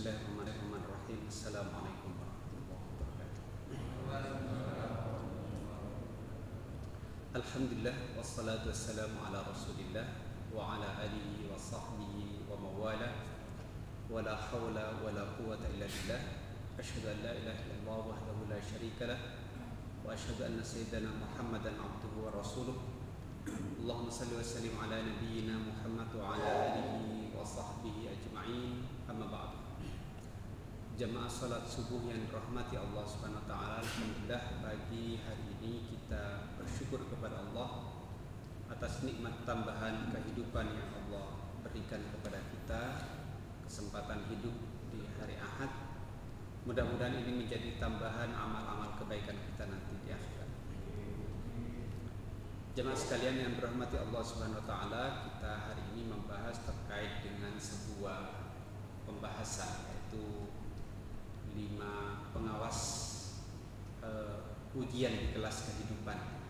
Bismillahirrahmanirrahim. Assalamualaikum warahmatullahi wabarakatuh. Alhamdulillah wassalatu wassalamu ala Rasulillah wa ala alihi wa sahbihi wa mawala wa la hawla wa la quwwata illa billah. Asyhadu an la ilaha illallah wahdahu la syarika lah wa asyhadu anna sayyidana Muhammadan abduhu wa rasuluh. Allahumma salli wa sallim ala nabiyyina Muhammad wa ala alihi wa sahbihi ajma'in. Amma ba'du. Jamaah salat subuh yang dirahmati Allah Subhanahu wa taala, alhamdulillah pagi hari ini kita bersyukur kepada Allah atas nikmat tambahan kehidupan yang Allah berikan kepada kita, kesempatan hidup di hari Ahad. Mudah-mudahan ini menjadi tambahan amal-amal kebaikan kita nanti di akhirat. Jemaah sekalian yang dirahmati Allah Subhanahu wa taala, kita hari ini membahas terkait dengan sebuah pembahasan, yaitu 5 pengawas ujian di kelas kehidupan.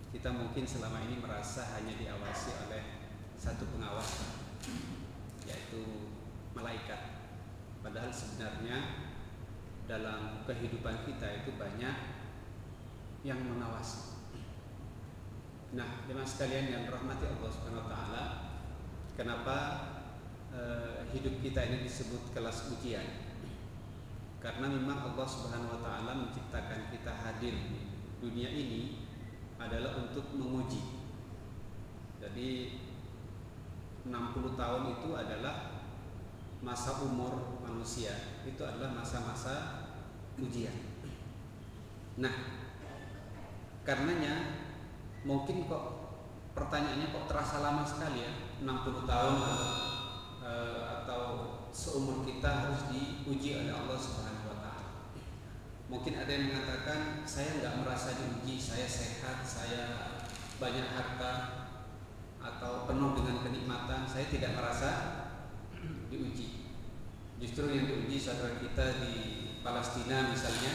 Kita mungkin selama ini merasa hanya diawasi oleh satu pengawas, yaitu malaikat. Padahal sebenarnya dalam kehidupan kita itu banyak yang mengawasi. Nah, jemaah sekalian yang dirahmati Allah Subhanahu wa taala, kenapa hidup kita ini disebut kelas ujian? Karena memang Allah Subhanahu wa taala menciptakan kita hadir di dunia ini adalah untuk menguji. Jadi 60 tahun itu adalah masa umur manusia, itu adalah masa-masa ujian. Nah, karenanya mungkin kok pertanyaannya kok terasa lama sekali ya, 60 tahun atau seumur kita harus diuji oleh Allah Subhanahu wa taala. Mungkin ada yang mengatakan saya enggak merasa diuji, saya sehat, saya banyak harta atau penuh dengan kenikmatan, saya tidak merasa diuji. Justru yang diuji saudara kita di Palestina misalnya,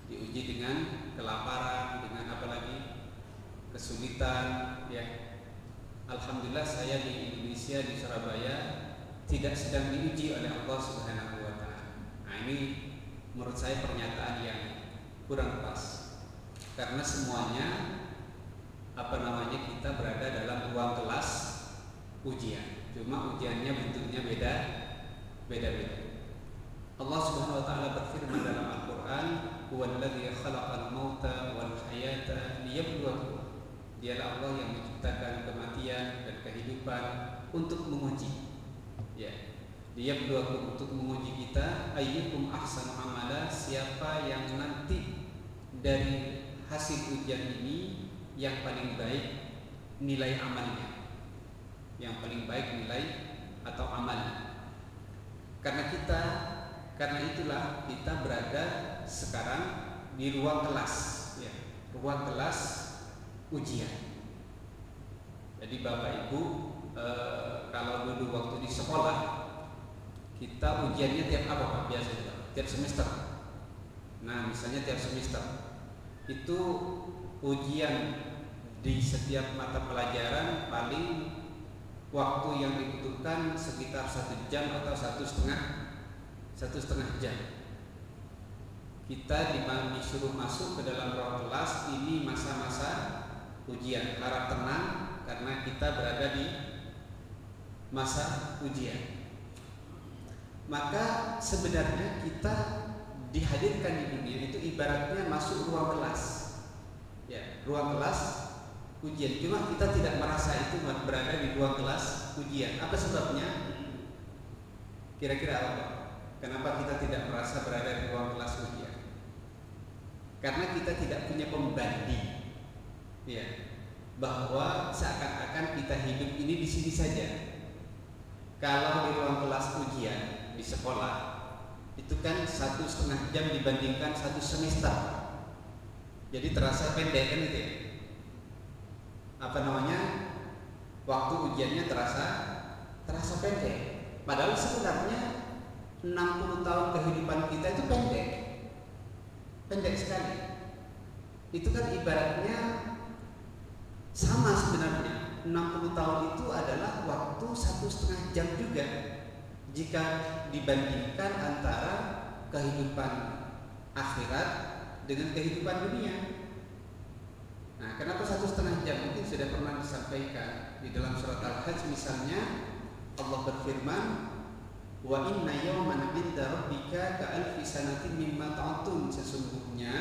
diuji dengan kelaparan, dengan apa lagi? Kesulitan, ya. Alhamdulillah saya di Indonesia, di Surabaya tidak sedang diuji oleh Allah Subhanahu wa taala. Nah, ini menurut saya pernyataan yang kurang pas. Karena semuanya kita berada dalam ruang kelas ujian. Cuma ujiannya bentuknya beda-beda. Allah Subhanahu wa taala berfirman dalam Al-Qur'an, "Huwallazi khalaqal mauta wal hayata liyabluwakum." Dialah Allah yang menciptakan kematian dan kehidupan untuk menguji. Ya, liyabluwakum, untuk menguji kita, ayyukum ahsanu amala, siapa yang nanti dari hasil ujian ini yang paling baik nilai amalnya, yang paling baik nilai atau amalnya. Karena itulah kita berada sekarang di ruang kelas, ya, ruang kelas ujian. Jadi Bapak Ibu, kalau dulu waktu di sekolah kita ujiannya tiap apa Pak? Biasanya tiap semester. Nah, misalnya tiap semester itu ujian di setiap mata pelajaran paling waktu yang dibutuhkan sekitar 1 jam atau satu setengah jam. Kita disuruh masuk ke dalam ruang kelas, ini masa-masa ujian. Harap tenang karena kita berada di masa ujian. Maka sebenarnya kita dihadirkan di dunia itu ibaratnya masuk ruang kelas, ya, ruang kelas ujian. Cuma kita tidak merasa itu berada di ruang kelas ujian. Apa sebabnya? Kira-kira apa? Kenapa kita tidak merasa berada di ruang kelas ujian? Karena kita tidak punya pembanding, ya, bahwa seakan-akan kita hidup ini di sini saja. Kalau di ruang kelas ujian di sekolah itu kan 1,5 jam dibandingkan 1 semester, jadi terasa pendek kan itu ya? Waktu ujiannya terasa pendek. Padahal sebenarnya 60 tahun kehidupan kita itu pendek sekali. Itu kan ibaratnya sama sebenarnya. 60 tahun itu adalah waktu 1,5 jam juga. jika dibandingkan antara kehidupan akhirat dengan kehidupan dunia. Nah, kenapa 1,5 jam? Mungkin sudah pernah disampaikan di dalam surat Al-Hajj misalnya, Allah berfirman, wa inna yawman 'inda rabbika ka'alfi sanatin mimma ta'udun. Sesungguhnya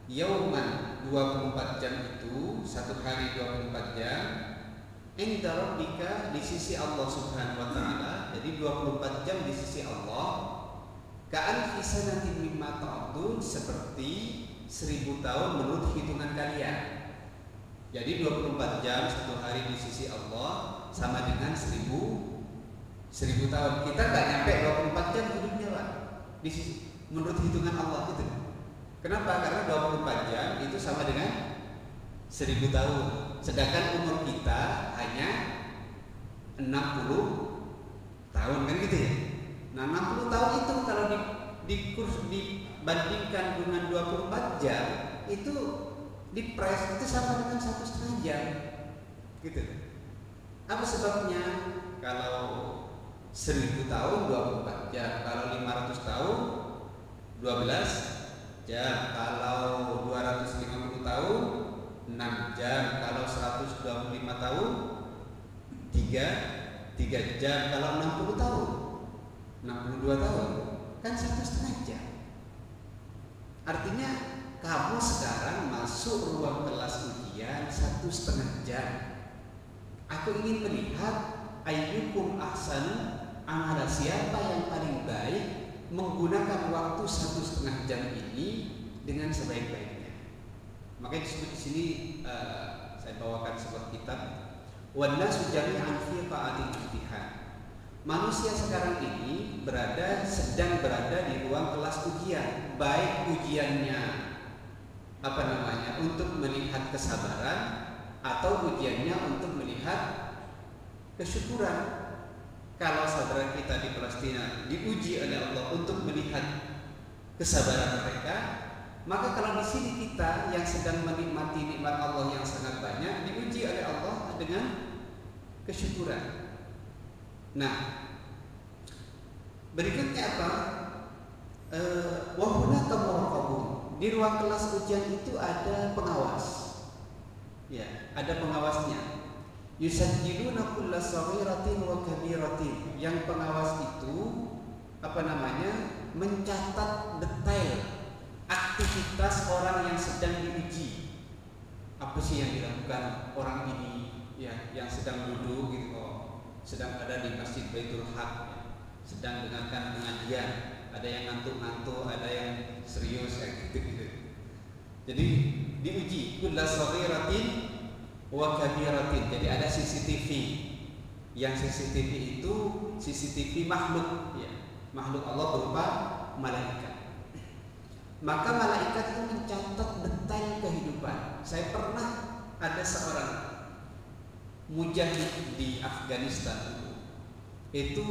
yauman 24 jam itu, satu hari 24 jam, inda rabbika di sisi Allah Subhanahu wa taala. Jadi 24 jam di sisi Allah, ka'alfi sanatin mimma ta'udun, seperti 1000 tahun menurut hitungan kalian. Jadi 24 jam satu hari di sisi Allah sama dengan 1000 tahun. Kita nggak nyampe 24 jam hidupnya, Pak, di sisi menurut hitungan Allah itu. Kenapa? Karena 24 jam itu sama dengan 1000 tahun. Sedangkan umur kita hanya 60 tahun, kan gitu ya. Nah, 60 tahun itu kalau dibandingkan dengan 24 jam itu dipres itu sama dengan 1,5 jam gitu. Apa sebabnya? Kalau 1000 tahun 24 jam, kalau 500 tahun 12 jam, kalau 250 tahun 6 jam, kalau 125 tahun 3 jam, kalau 60 tahun 62 tahun kan 1,5 jam. Artinya kamu sekarang masuk ruang kelas ujian 1,5 jam. Aku ingin melihat ayyukum ahsanu amala, siapa yang paling baik menggunakan waktu 1,5 jam ini dengan sebaik-baiknya. Makanya disebut di sini saya bawakan sebuah kitab, wan nasu jami'an fi qa'atil ijtihad. Manusia sekarang ini sedang berada di ruang kelas ujian, baik ujiannya untuk melihat kesabaran atau ujiannya untuk melihat kesyukuran. Kalau saudara kita di Palestina diuji oleh Allah untuk melihat kesabaran mereka, maka kalau di sini kita yang sedang menikmati nikmat Allah yang sangat banyak diuji oleh Allah dengan kesyukuran. Nah, berikutnya apa? Wahuna kamurqabun. Di ruang kelas ujian itu ada pengawas. Ya, ada pengawasnya. Yusajjiluna kulla saghiratin wa kabiratin. Yang pengawas itu mencatat detail aktivitas orang yang sedang diuji. Apa sih yang dilakukan orang ini, ya, yang sedang duduk gitu, sedang ada di Masjid Baitul Haq, ya, sedang dengarkan pengajian, ada yang ngantuk-ngantuk, ada yang serius, gitu. Jadi diuji kulla saghiratin wa kabiratin. Jadi ada CCTV. Yang CCTV itu CCTV makhluk, ya. Makhluk Allah berupa malaikat. Maka malaikat itu mencatat detail kehidupan. Saya pernah ada seorang mujahid di Afghanistan, itu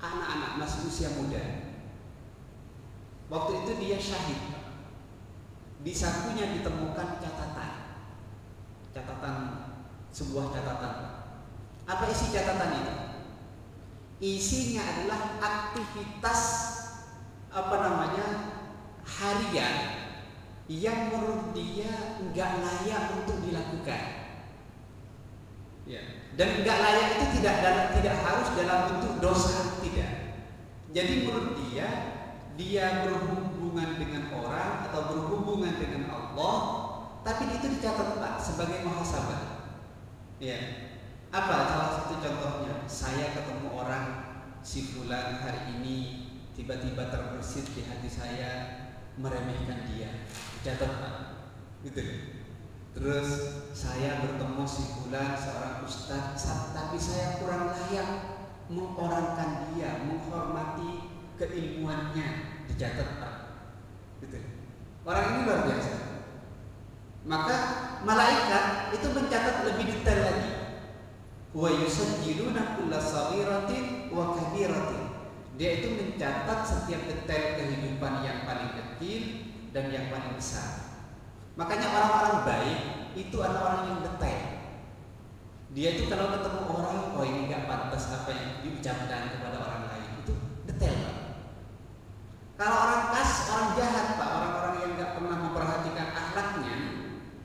anak-anak masih usia muda. Waktu itu dia syahid. Di sakunya ditemukan sebuah catatan. Apa isi catatan itu? Isinya adalah aktivitas harian yang menurut dia nggak layak untuk dilakukan. Ya. Dan nggak layak itu tidak harus dalam bentuk dosa, tidak. Jadi menurut dia berhubungan dengan orang atau berhubungan dengan Allah, tapi itu dicatat Pak sebagai muhasabah. Ya. Apa salah satu contohnya? Saya ketemu orang si fulan hari ini, tiba-tiba terbersit di hati saya meremehkan dia. Dicatat Pak. Gitu. Terus saya bertemu si fulan seorang ustaz, tapi saya kurang layak mengorangkan dia, menghormati keilmuannya. Dicatat Pak. Gitu. Orang ini luar biasa. Maka malaikat itu mencatat lebih detail lagi. Wa yusajjiluna kulla saghiratin wa kabiratin. Dia itu mencatat setiap detail kehidupan yang paling kecil dan yang paling besar. Makanya orang-orang baik itu adalah orang yang detail. Dia itu kalau ketemu orang, oh ini nggak pantas apa yang diucapkan kepada orang lain, itu detail Pak. Kalau orang orang jahat Pak, orang-orang yang nggak pernah memperhatikan akhlaknya,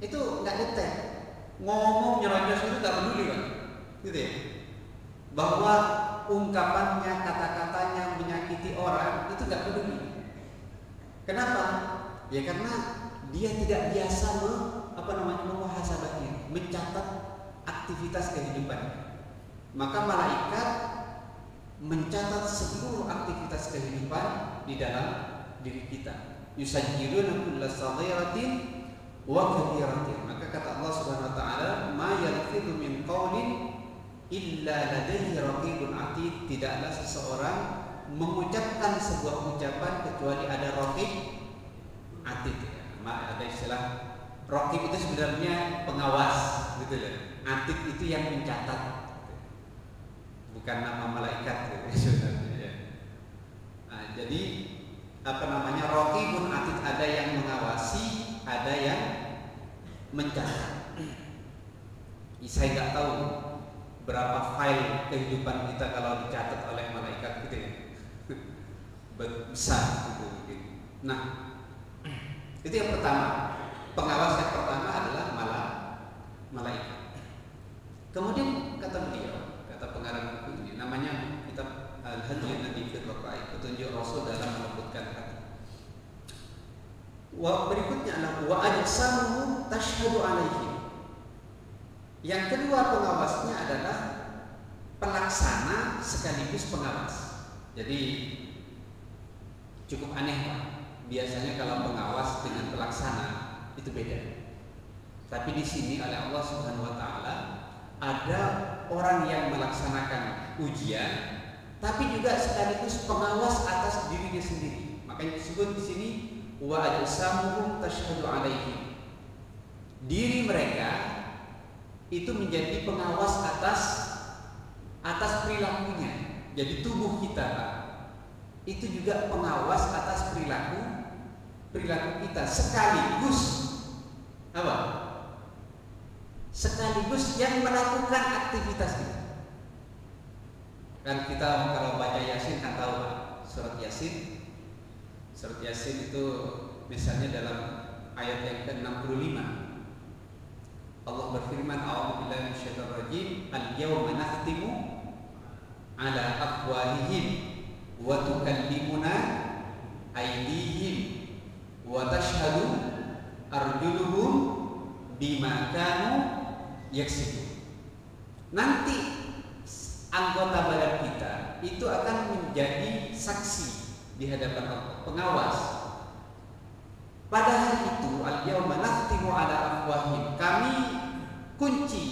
itu nggak detail. Ngomong nyerocos itu nggak peduli Pak, gitu ya. Bahwa ungkapannya, kata-katanya menyakiti orang itu nggak peduli. Kenapa? Ya karena dia tidak biasa memuhasabahnya, mencatat aktivitas kehidupan. Maka malaikat mencatat seluruh aktivitas kehidupan di dalam diri kita. Yusajjiluna kulla saghiratin wa kabiratin. Maka kata Allah Subhanahu wa taala, "Ma yalfidhu min qawlin illa ladaihi raqibun atid." Tidaklah seseorang mengucapkan sebuah ucapan kecuali ada raqib atid. Ada istilah raqib itu sebenarnya pengawas, gitu loh. Atid itu yang mencatat, bukan nama malaikat gitu, sebenarnya. Nah, jadi raqibun atid, ada yang mengawasi, ada yang mencatat. Saya nggak tahu berapa file kehidupan kita kalau dicatat oleh malaikat gitu ya. Besar gitu mungkin. Nah, itu yang pertama. Pengawas yang pertama adalah malaikat. Kemudian kata beliau, kata pengarang buku ini, namanya kitab Al-Hadi Nabi fil Waqa'i, petunjuk Rasul dalam melembutkan hati. Berikutnya adalah wa ajsamuhum tashhadu alaihim. Yang kedua pengawasnya adalah pelaksana sekaligus pengawas. Jadi cukup aneh Pak. Biasanya kalau pengawas dengan pelaksana itu beda. Tapi di sini oleh Allah Subhanahu wa taala ada orang yang melaksanakan ujian tapi juga sekaligus pengawas atas dirinya sendiri. Makanya disebut di sini wa ajsamuhum tashhadu alaihim. Diri mereka itu menjadi pengawas atas perilakunya. Jadi tubuh kita Pak, itu juga pengawas atas perilaku kita, sekaligus apa? Sekaligus yang melakukan aktivitas kita. Kan kita kalau baca Yasin kan tahu Pak, surat Yasin. Surat Yasin itu misalnya dalam ayat yang ke-65 Allah berfirman, a'udzubillahi minasyaitonir rajim, al-yawma nakhtimu ala afwahihim wa tukallimuna aydihim wa tashhadu arjuluhum bima kanu yaksibun. Nanti anggota badan kita itu akan menjadi saksi di hadapan Allah, pengawas. Pada hari itu, al-yawma nakhtimu ala afwahihim, kami kunci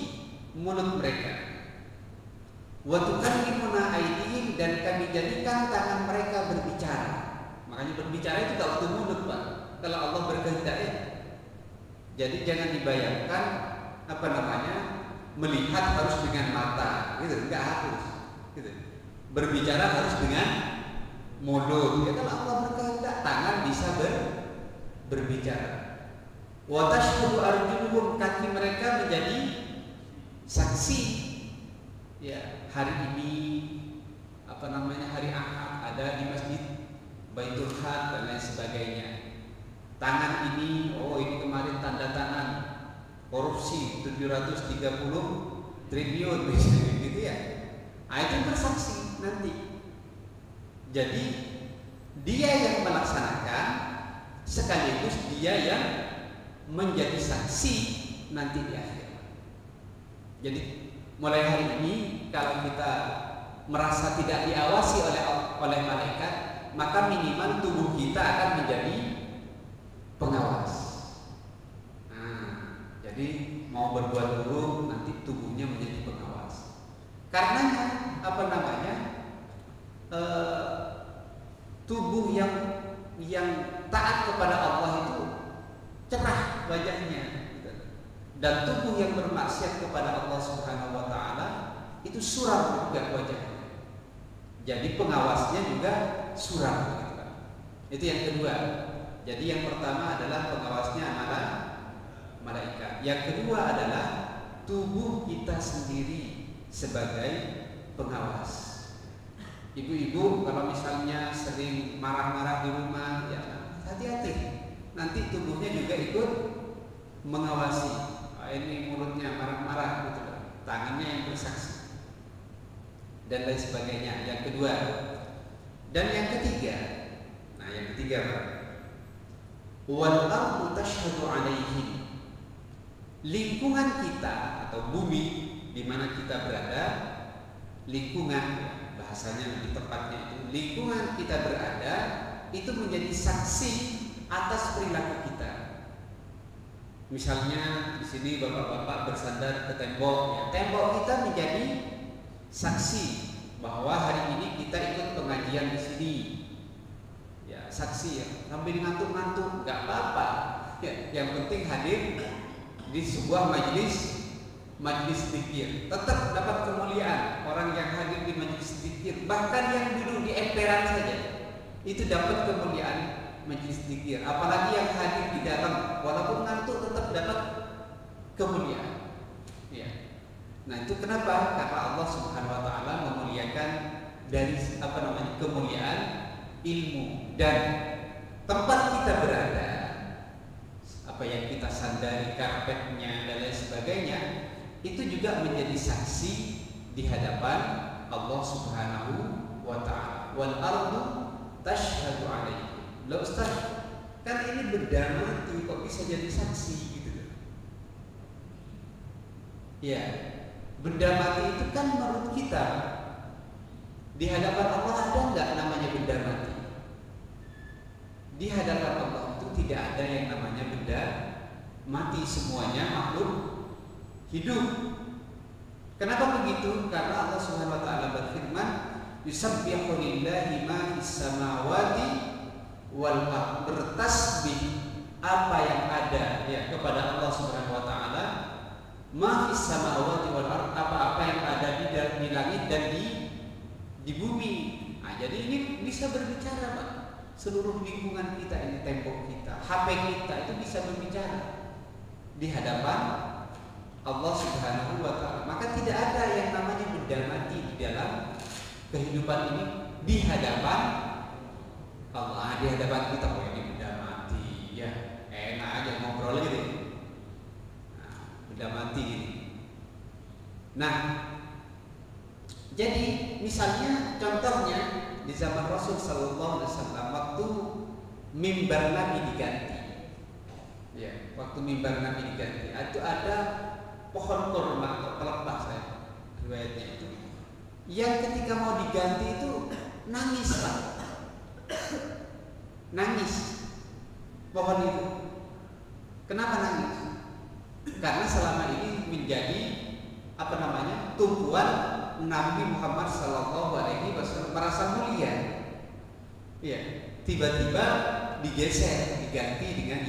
mulut mereka. Wa tukallimuna aydihim, dan kami jadikan tangan mereka berbicara. Makanya berbicara itu tak waktu mulut Pak. Kalau Allah berkehendak ya. Jadi jangan dibayangkan melihat harus dengan mata, gitu, enggak harus. Gitu. Berbicara harus dengan mulut. Ya kalau Allah berkehendak, tangan bisa berbicara. Wa tashhadu arjuluhum, kaki mereka menjadi saksi. Ya, hari ini hari Ahad ada di masjid Baitul Had dan lain sebagainya. Tangan ini, ini kemarin tanda tangan korupsi 730 triliun misalnya gitu ya. Itu bersaksi nanti. Jadi dia yang melaksanakan sekaligus dia yang menjadi saksi nanti di akhir. Jadi mulai hari ini kalau kita merasa tidak diawasi oleh malaikat, maka minimal tubuh kita akan menjadi pengawas. Jadi mau berbuat buruk nanti tubuhnya menjadi pengawas. Karenanya tubuh yang taat kepada Allah itu cerah wajahnya, dan tubuh yang bermaksiat kepada Allah Subhanahu wa taala itu suram juga wajahnya. Jadi pengawasnya juga suram gitu kan. Itu yang kedua. Jadi yang pertama adalah pengawasnya adalah malaikat. Yang kedua adalah tubuh kita sendiri sebagai pengawas. Ibu-ibu kalau misalnya sering marah-marah di rumah, ya hati-hati. Nanti tubuhnya juga ikut mengawasi. Ini mulutnya marah-marah gitu, tangannya yang bersaksi dan lain sebagainya. Yang kedua dan yang ketiga. Nah, yang ketiga, Pak. Wal ardu tashhadu alaihim. Lingkungan kita atau bumi di mana kita berada, lingkungan, bahasanya lebih tepatnya itu, lingkungan kita berada itu menjadi saksi atas perilaku kita. Misalnya di sini bapak-bapak bersandar ke tembok, ya, tembok kita menjadi saksi bahwa hari ini kita ikut pengajian di sini. Ya, saksi ya, sambil ngantuk-ngantuk nggak apa-apa. Ya, yang penting hadir di sebuah majlis zikir, tetap dapat kemuliaan. Orang yang hadir di majlis zikir, bahkan yang duduk di emperan saja, itu dapat kemuliaan majlis zikir. Apalagi yang hadir di dalam, walaupun ngantuk tetap dapat kemuliaan. Ya. Nah, itu kenapa? Karena Allah Subhanahu wa taala memuliakan dari kemuliaan ilmu dan tempat kita berada, apa yang kita sandari, karpetnya dan lain sebagainya, itu juga menjadi saksi di hadapan Allah Subhanahu wa taala. Wal ardu tashhadu alaihi. Loh Ustaz, kan ini benda mati kok bisa jadi saksi gitu loh. Ya, benda mati itu kan menurut kita di hadapan Allah ada nggak namanya benda mati? Di hadapan Allah itu tidak ada yang namanya benda mati, semuanya makhluk hidup. Kenapa begitu? Karena Allah Subhanahu wa taala berfirman, "Yusabbihu lillahi ma fis samawati wal ardh." Bertasbih apa yang ada ya kepada Allah Subhanahu wa taala, ma fis samawati wal ardh, apa-apa yang ada di langit dan di bumi. Nah, jadi ini bisa berbicara, Pak. Seluruh lingkungan kita ini, tembok kita, HP kita itu bisa berbicara di hadapan Allah Subhanahu wa taala. Maka tidak ada yang namanya benda mati di dalam kehidupan ini di hadapan Allah, di hadapan kita. Oh, ini benda mati, ya enak aja ngobrol gitu. Nah, benda mati gini. Nah, jadi misalnya contohnya di zaman Rasul Sallallahu Alaihi Wasallam waktu mimbar Nabi diganti, ya, waktu mimbar Nabi diganti, itu ada pohon kurma atau pelepah, saya riwayatnya itu, yang ketika mau diganti itu nangis, Pak, nangis pohon itu. Kenapa nangis? Karena selama ini menjadi tumpuan Nabi Muhammad Sallallahu Alaihi Wasallam, merasa mulia, ya, tiba-tiba digeser, diganti dengan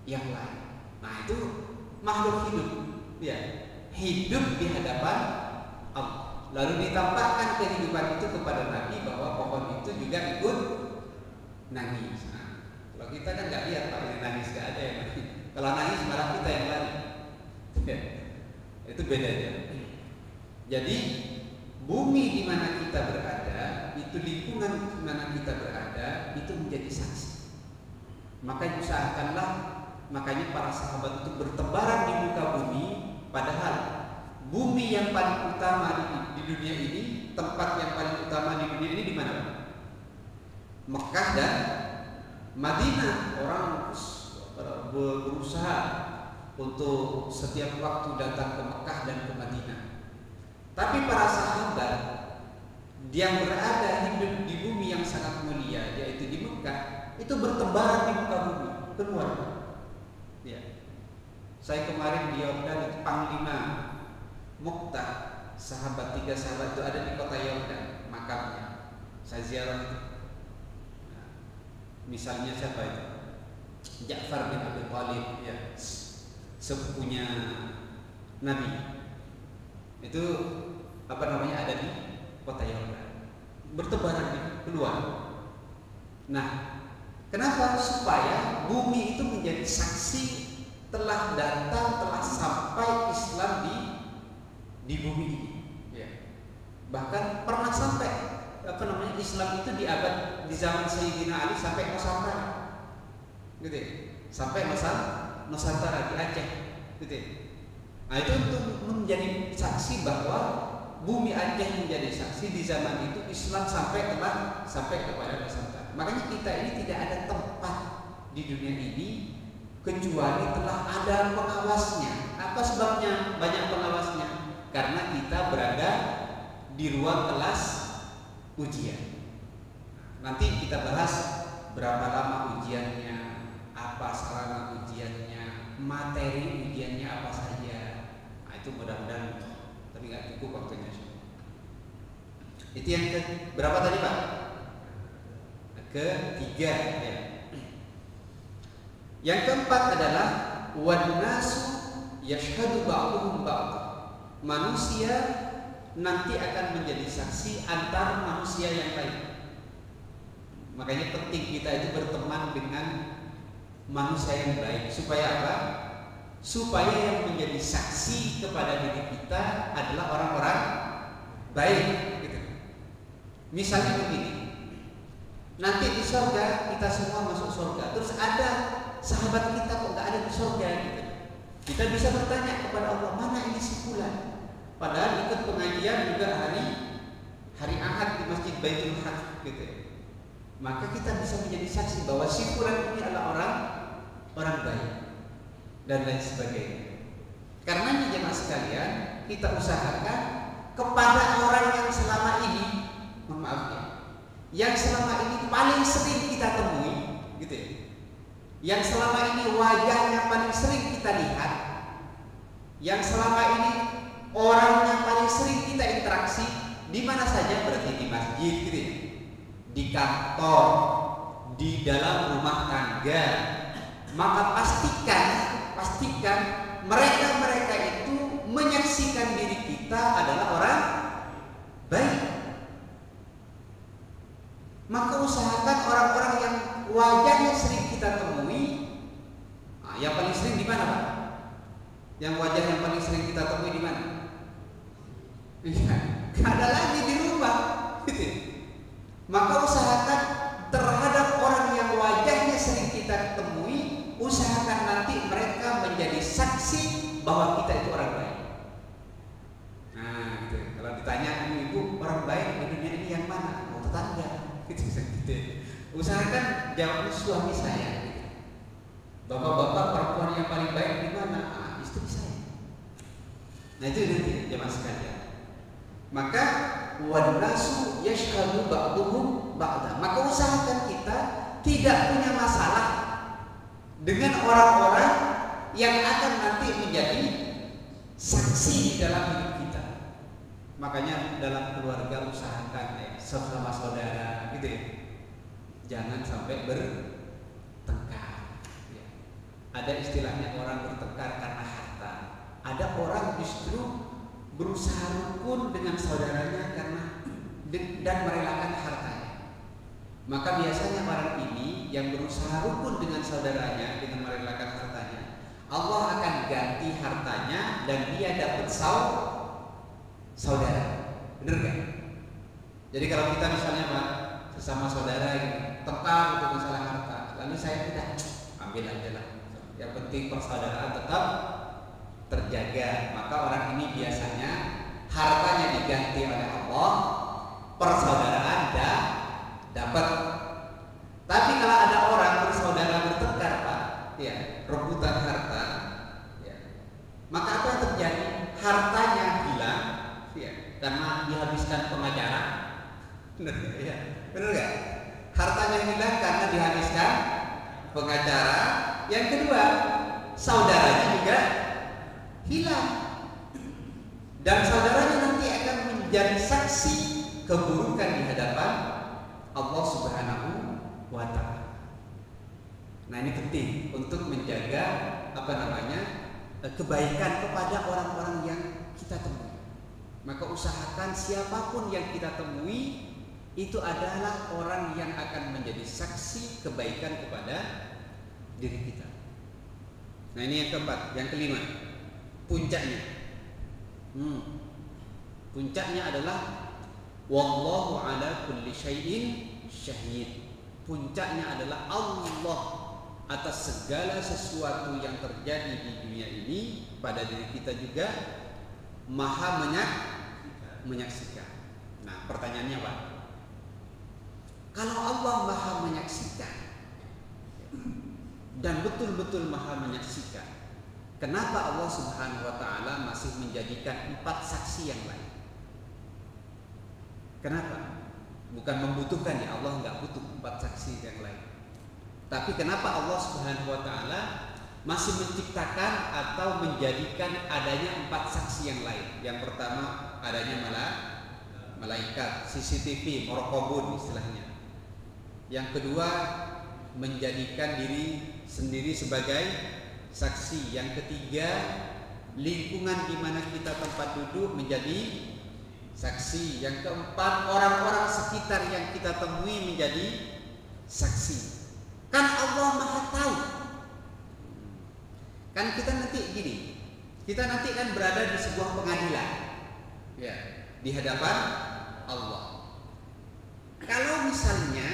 yang lain. Nah, itu makhluk hidup, ya, hidup di hadapan Allah. Lalu ditampakkan kehidupan itu kepada Nabi bahwa pohon itu juga ikut nangis. Nah, kalau kita kan nggak lihat, Pak, ini nangis, nggak ada yang nangis. Kalau nangis malah kita yang lari, ya, itu bedanya. Jadi bumi di mana kita berada, itu lingkungan di mana kita berada, itu menjadi saksi. Maka usahakanlah, makanya para sahabat itu bertebaran di muka bumi. Padahal bumi yang paling utama di dunia ini, tempat yang paling utama di dunia ini di mana? Mekah dan Madinah. Orang berusaha untuk setiap waktu datang ke Mekah dan ke Madinah. Tapi para sahabat yang berada hidup di bumi yang sangat mulia, yaitu di Mekah, itu bertebaran di muka bumi, keluar. Ya. Saya kemarin di Yordan, itu Panglima Muqtah, tiga sahabat itu ada di kota Yordan, makamnya. Saya ziarah itu. Nah, misalnya siapa itu? Ja'far bin Abi Thalib, ya, sepupunya Nabi. Itu ada di kota Yordan, bertebaran di keluar. Nah, kenapa? Supaya bumi itu menjadi saksi telah datang, telah sampai Islam di bumi ini. Ya. Bahkan pernah sampai Islam itu di zaman Sayyidina Ali sampai Nusantara, gitu ya. Sampai Nusantara di Aceh, gitu ya. Nah itu untuk menjadi saksi bahwa bumi Aceh menjadi saksi di zaman itu Islam sampai kepada Nusantara. Makanya kita ini tidak ada tempat di dunia ini kecuali telah ada pengawasnya. Apa sebabnya banyak pengawasnya? Karena kita berada di ruang kelas ujian. Nanti kita bahas berapa lama ujiannya, apa sarana ujiannya, materi ujiannya apa saja. Nah, itu mudah-mudahan, tapi nggak cukup waktunya. Itu yang berapa tadi Pak? Ketiga ya. Yang keempat adalah wannasu yashhadu ba'duhum ba'd. Manusia nanti akan menjadi saksi antar manusia yang lain. Makanya penting kita itu berteman dengan manusia yang baik. Supaya apa? Supaya yang menjadi saksi kepada diri kita adalah orang-orang baik gitu. Misalnya begini, nanti di surga kita semua masuk surga, terus ada sahabat kita kok nggak ada di surga gitu. Kita bisa bertanya kepada Allah, mana ini si fulan? Padahal ikut pengajian juga hari Ahad di Masjid Baitul Haq gitu. Maka kita bisa menjadi saksi bahwa si fulan ini adalah orang baik dan lain sebagainya. Karena jemaah sekalian, kita usahakan kepada orang yang selama ini, mohon maaf ya, yang selama ini paling sering kita temui, gitu ya. Yang selama ini wajahnya paling sering kita lihat, yang selama ini orang yang paling sering kita interaksi, di mana saja, berarti di masjid, gitu ya, di kantor, di dalam rumah tangga. Maka pastikan mereka itu menyaksikan diri kita adalah orang baik. Maka usahakan orang-orang yang wajahnya sering kita temui. Nah, yang paling sering di mana Pak? Yang wajah yang paling sering kita temui di mana? Gak ada lagi di rumah, gitu. Maka usahakan terhadap orang yang wajahnya sering kita temui, usahakan nanti mereka menjadi saksi bahwa kita itu orang baik. Nah, gitu. Kalau ditanya ibu orang baik di dunia ini yang mana? Oh, tetangga. Gitu. Usahakan jawab suami saya. Bapak-bapak perempuan yang paling baik di mana? Ah, istri saya. Nah itu nanti jemaah sekalian. Maka wannasu yashhadu ba'duhum ba'da. Maka usahakan kita tidak punya masalah dengan orang-orang yang akan nanti menjadi saksi di dalam hidup kita. Makanya dalam keluarga usahakan ya, sesama saudara gitu ya, jangan sampai bertengkar ya. Ada istilahnya orang bertengkar karena harta. Ada orang justru berusaha rukun dengan saudaranya karena dan merelakan hartanya. Maka biasanya orang ini yang berusaha rukun dengan saudaranya dengan merelakan hartanya, Allah akan ganti hartanya dan dia dapat saudara. Bener gak? Jadi kalau kita misalnya Pak, sesama saudara ini tengkar untuk masalah harta, lalu saya udah ambil aja lah. Yang penting persaudaraan tetap terjaga. Maka orang ini biasanya hartanya diganti oleh Allah, persaudaraan dapat. Tapi kalau ada orang bersaudara bertengkar Pak, ya, rebutan harta, ya, maka apa yang terjadi? Hartanya hilang, ya, karena dihabiskan pengacara. Benar ya? Benar nggak? Hartanya hilang karena dihabiskan pengacara. Yang kedua, saudaranya juga hilang. Dan saudaranya nanti akan menjadi saksi keburukan di hadapan Allah Subhanahu wa ta'ala. Nah, ini penting untuk menjaga kebaikan kepada orang-orang yang kita temui. Maka usahakan siapapun yang kita temui itu adalah orang yang akan menjadi saksi kebaikan kepada diri kita. Nah ini yang keempat, yang kelima, puncaknya. Puncaknya adalah wallahu ala kulli syai'in syahid. Puncaknya adalah Allah atas segala sesuatu yang terjadi di dunia ini, pada diri kita juga maha menyaksikan. Nah pertanyaannya Pak, kalau Allah maha menyaksikan dan betul-betul maha menyaksikan, kenapa Allah Subhanahu wa ta'ala masih menjadikan 4 saksi yang lain? Kenapa? Bukan membutuhkan, ya Allah nggak butuh 4 saksi yang lain. Tapi kenapa Allah Subhanahu wa ta'ala masih menciptakan atau menjadikan adanya 4 saksi yang lain? Yang pertama adanya malaikat, CCTV, morokobun istilahnya. Yang kedua menjadikan diri sendiri sebagai saksi. Yang ketiga lingkungan di mana kita tempat duduk menjadi saksi. Yang keempat orang-orang sekitar yang kita temui menjadi saksi. Kan Allah maha tahu. Kan kita nanti gini, kita nanti kan berada di sebuah pengadilan, ya, di hadapan Allah. Kalau misalnya